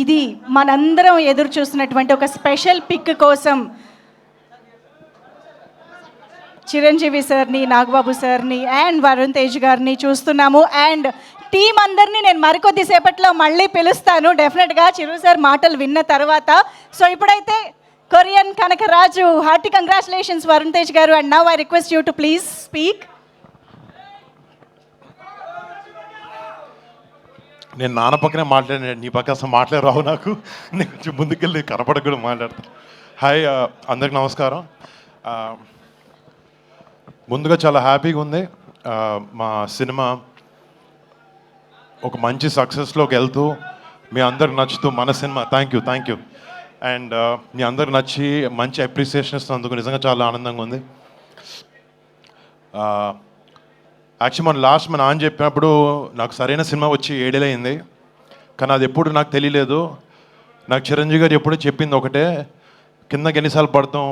ఇది మనందరం ఎదురు చూస్తున్నటువంటి ఒక స్పెషల్ పిక్ కోసం చిరంజీవి సార్ని, నాగబాబు సార్ని అండ్ వరుణ్ తేజ్ గారిని చూస్తున్నాము. అండ్ టీం అందరినీ నేను మరికొద్ది సేపట్లో మళ్ళీ పిలుస్తాను డెఫినెట్గా చిరు సార్ మాటలు విన్న తర్వాత. సో ఇప్పుడైతే Korean Kanakaraju, hearty congratulations Varun Tej గారు. And now I request you to please speak. నేను నాన్న పక్కనే మాట్లాడాను, నీ పక్క అసలు మాట్లాడి రావు నాకు. నేను కొంచెం ముందుకెళ్ళి కనపడకుండా మాట్లాడతాను. హాయ్ అందరికి నమస్కారం. ముందుగా చాలా హ్యాపీగా ఉంది. మా సినిమా ఒక మంచి సక్సెస్లోకి వెళ్తూ మీ అందరికి నచ్చుతూ మన సినిమా థ్యాంక్ యూ అండ్ మీ అందరికి నచ్చి మంచి అప్రిసియేషన్ ఇస్తున్నందుకు నిజంగా చాలా ఆనందంగా ఉంది. యాక్చువల్లీ మన లాస్ట్ మన నాన్న చెప్పినప్పుడు నాకు సరైన సినిమా వచ్చి 7 ఏళ్ళు అయింది, కానీ అది ఎప్పుడు నాకు తెలియలేదు. నాకు చిరంజీవి గారు ఎప్పుడూ చెప్పింది ఒకటే, కిందకి ఎన్నిసార్లు పడతాం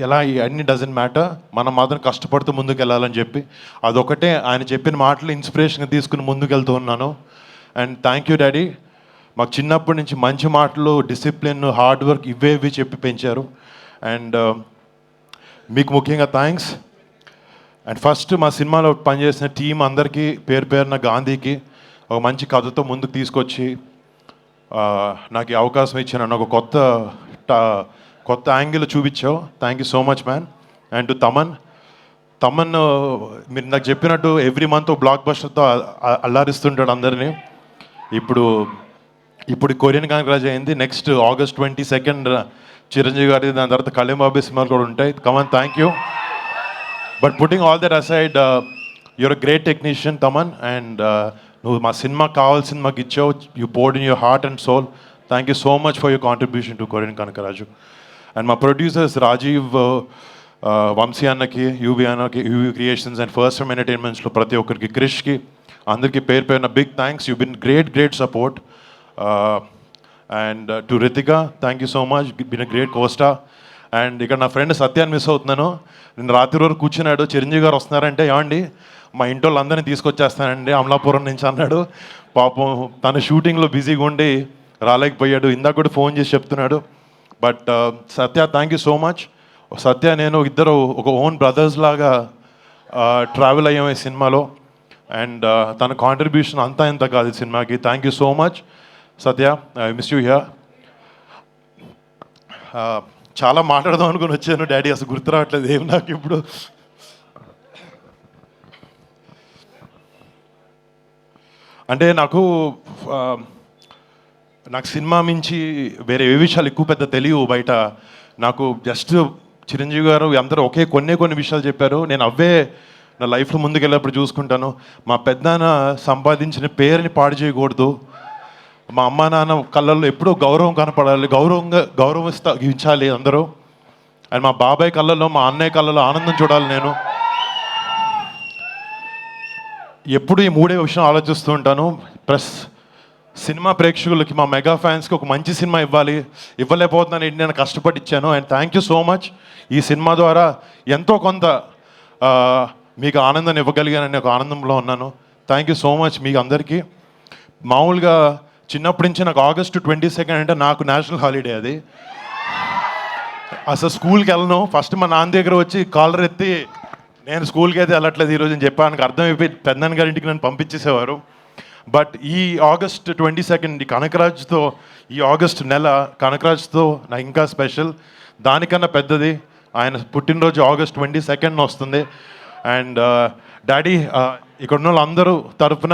ఎలా అన్ని డజంట్ మ్యాటర్, మనం మాత్రం కష్టపడుతూ ముందుకు వెళ్ళాలని చెప్పి అదొకటే ఆయన చెప్పిన మాటలు ఇన్స్పిరేషన్గా తీసుకుని ముందుకు వెళ్తూ ఉన్నాను. అండ్ థ్యాంక్ యూ డాడీ, మాకు చిన్నప్పటి నుంచి మంచి మాటలు, డిసిప్లిన్, హార్డ్ వర్క్ ఇవి చెప్పి పెంచారు. అండ్ మీకు ముఖ్యంగా థ్యాంక్స్. అండ్ ఫస్ట్ మా సినిమాలో పనిచేసిన టీం అందరికీ పేరున గాంధీకి ఒక మంచి కథతో ముందుకు తీసుకొచ్చి నాకు ఈ అవకాశం ఇచ్చిన ఒక కొత్త యాంగిల్ చూపించావు. Thank you so much man. And to Thaman మీరు నాకు చెప్పినట్టు ఎవ్రీ మంత్ బ్లాక్ బస్టర్తో అల్లారిస్తుంటాడు అందరినీ. ఇప్పుడు కొరియన్ కనకరాజు అయింది, నెక్స్ట్ August 22 చిరంజీవి గారి, దాని తర్వాత కళ్యాణ్ బాబు సినిమాలు కూడా ఉంటాయి. Come on, thank you. But putting all that aside, your a great technician Thaman. And నువ్వు మా సినిమాకి కావాల్సింది మాకు ఇచ్చావు. You poured in your heart and soul. Thank you so much for your contribution to Korean Kanakaraju. And మా ప్రొడ్యూసర్స్ రాజీవ్, వంశీ అన్నకి, UV అన్నకి, UV creations and first time ఎంటర్టైన్మెంట్స్లో ప్రతి ఒక్కరికి, క్రిష్కి, అందరికీ పేరున big thanks. You been great support. And to Ritika, thank you so much, been a great costar. And ఇక్కడ నా ఫ్రెండ్ సత్యాన్ని మిస్ అవుతున్నాను. నేను రాత్రి వరకు కూర్చున్నాడు, చిరంజీవి గారు వస్తున్నారంటే ఏమండి మా ఇంటి వాళ్ళందరినీ తీసుకొచ్చేస్తానండి అమలాపురం నుంచి అన్నాడు. పాపం తన షూటింగ్లో బిజీగా ఉండి రాలేకపోయాడు. ఇందాక కూడా ఫోన్ చేసి చెప్తున్నాడు. But Satya, thank you so much. Satya నేను ఇద్దరు ఒక ఓన్ బ్రదర్స్ లాగా ట్రావెల్ అయ్యాం ఈ సినిమాలో. అండ్ తన కాంట్రిబ్యూషన్ అంతా ఇంత కాదు ఈ సినిమాకి. Thank you so much Satya, I miss you here. చాలా మాట్లాడదాం అనుకుని వచ్చాను డాడీ, అసలు గుర్తు రావట్లేదు ఏం నాకు ఇప్పుడు. అంటే నాకు సినిమా మించి వేరే ఏ విషయాలు ఎక్కువ పెద్ద తెలియవు బయట. నాకు జస్ట్ చిరంజీవి గారు అందరూ కొన్ని విషయాలు చెప్పారు. నేను అవే నా లైఫ్లో ముందుకెళ్ళినప్పుడు చూసుకుంటాను. మా పెద్దనాన్న సంపాదించిన పేరుని పాడు చేయకూడదు, మా అమ్మ నాన్న కళ్ళల్లో ఎప్పుడూ గౌరవం కనపడాలి, గౌరవించాలి అందరూ. అండ్ మా బాబాయ్ కళ్ళల్లో, మా అన్నయ్య కళ్ళల్లో ఆనందం చూడాలి. నేను ఎప్పుడు ఈ 3 విషయం ఆలోచిస్తూ ఉంటాను. ప్లస్ సినిమా ప్రేక్షకులకి, మా మెగా ఫ్యాన్స్కి ఒక మంచి సినిమా ఇవ్వలేకపోతున్నాను, నేను కష్టపడి ఇచ్చాను. And thank you so much. ఈ సినిమా ద్వారా ఎంతో కొంత మీకు ఆనందాన్ని ఇవ్వగలిగానని ఒక ఆనందంలో ఉన్నాను. థ్యాంక్ యూ సో మచ్ మీకు అందరికీ. మామూలుగా చిన్నప్పటి నుంచి నాకు August 22 అంటే నాకు నేషనల్ హాలిడే. అది అసలు స్కూల్కి వెళ్ళను. ఫస్ట్ మా నాన్న దగ్గర వచ్చి కాలర్ ఎత్తి నేను స్కూల్కి అయితే వెళ్ళట్లేదు ఈరోజు అని చెప్పాను. అర్థమైపోయి పెద్దనాన్న గారి ఇంటికి నన్ను పంపించేసేవారు. బట్ ఈ August 22 కనకరాజుతో, ఈ ఆగస్ట్ నెల కనకరాజుతో నాకు ఇంకా స్పెషల్. దానికన్నా పెద్దది ఆయన పుట్టినరోజు August 22 వస్తుంది. అండ్ డాడీ, ఇక్కడ ఉన్న వాళ్ళందరూ తరఫున,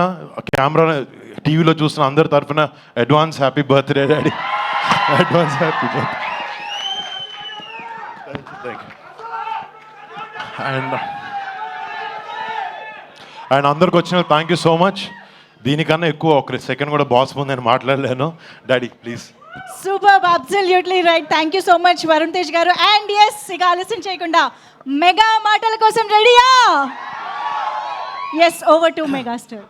కెమెరా టీవీలో చూస్తున్న అందరి తరఫున advance happy birthday daddy. Advance happy birthday. And అందరికి వచ్చిన థ్యాంక్ యూ సో మచ్. దీనికన్నా ఎక్కువ ఒక సెకండ్ కూడా బాస్ ముందు నేను మాట్లాడలేను. Daddy please. Super, absolutely right. Thank you so much Varun Tej గారు. అండ్ ఎస్, ఇక ఆలస్యం చేయకుండా మెగా మాటల కోసం రెడీయా? Yes, over to megastar.